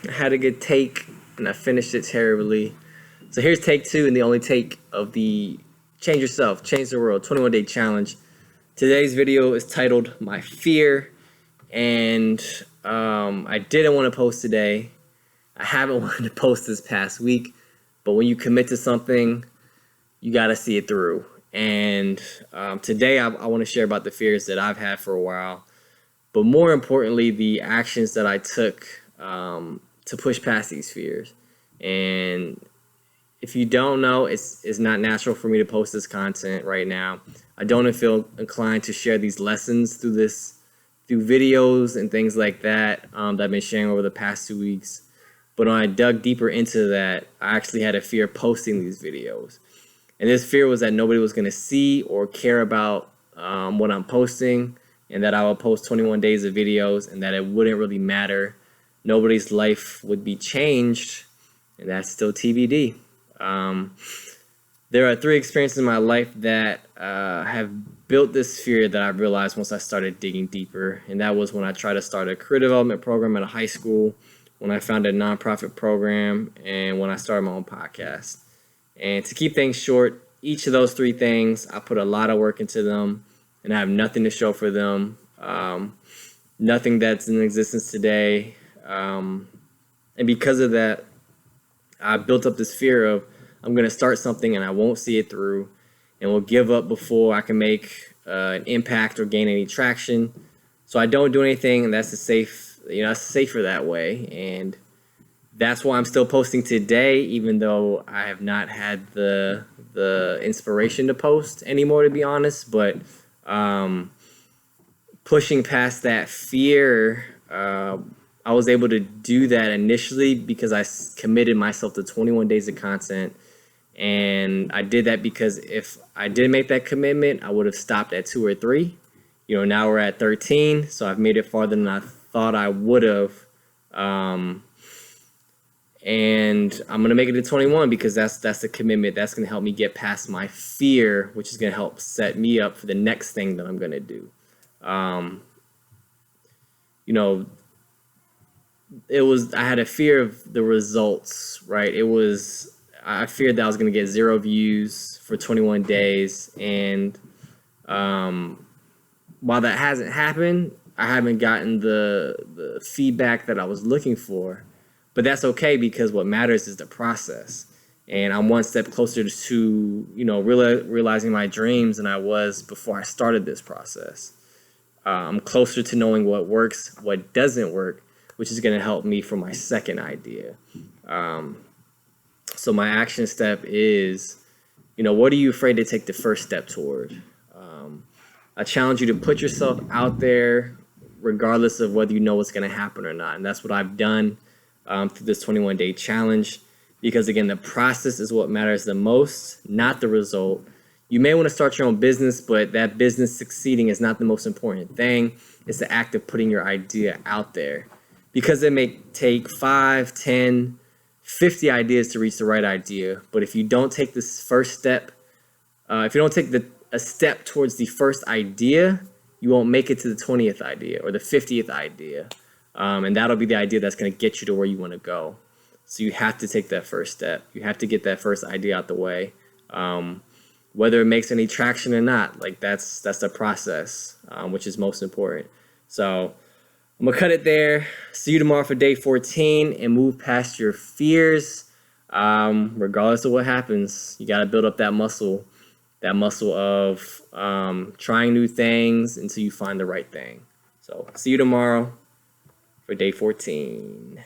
I had a good take and I finished it terribly. So here's take 2 and the only take of the Change Yourself, Change the World 21-day challenge. Today's video is titled My Fear, and I didn't want to post today. I haven't wanted to post this past week, but when you commit to something, you got to see it through. And today I want to share about the fears that I've had for a while, but more importantly, the actions that I took to push past these fears. And if you don't know, it's not natural for me to post this content right now. I don't feel inclined to share these lessons through videos and things like that that I've been sharing over the past 2 weeks. But when I dug deeper into that, I actually had a fear posting these videos. And this fear was that nobody was going to see or care about what I'm posting, and that I would post 21 days of videos and that it wouldn't really matter. Nobody's life would be changed, and that's still TBD. There are 3 experiences in my life that have built this fear that I realized once I started digging deeper. And that was when I tried to start a career development program at a high school, when I founded a nonprofit program, and when I started my own podcast. And to keep things short, each of those 3 things, I put a lot of work into them, and I have nothing to show for them. Nothing that's in existence today. And because of that, I built up this fear of I'm going to start something and I won't see it through, and will give up before I can make an impact or gain any traction. So I don't do anything, and that's it's safer that way. And that's why I'm still posting today, even though I have not had the inspiration to post anymore, to be honest. But pushing past that fear, I was able to do that initially because I committed myself to 21 days of content. And I did that because if I didn't make that commitment, I would have stopped at 2 or 3. Now we're at 13, so I've made it farther than I thought I would have. And I'm going to make it to 21 because that's the commitment. That's going to help me get past my fear, which is going to help set me up for the next thing that I'm going to do. I had a fear of the results, right? I feared that I was going to get 0 views for 21 days. And while that hasn't happened, I haven't gotten the feedback that I was looking for. But that's okay, because what matters is the process. And I'm one step closer to, realizing my dreams than I was before I started this process. I'm closer to knowing what works, what doesn't work, which is going to help me for my second idea. So my action step is, what are you afraid to take the first step toward? I challenge you to put yourself out there regardless of whether you know what's going to happen or not. And that's what I've done through this 21-day challenge, because again, the process is what matters the most, not the result. You may want to start your own business, but that business succeeding is not the most important thing. It's the act of putting your idea out there, because it may take 5, 10, 50 ideas to reach the right idea. But if you don't take this first step, if you don't take a step towards the first idea, you won't make it to the 20th idea or the 50th idea. And that'll be the idea that's going to get you to where you want to go. So you have to take that first step. You have to get that first idea out the way. Whether it makes any traction or not, that's the process, which is most important. So I'm going to cut it there. See you tomorrow for day 14, and move past your fears. Regardless of what happens, you got to build up that muscle of trying new things until you find the right thing. So see you tomorrow for day 14.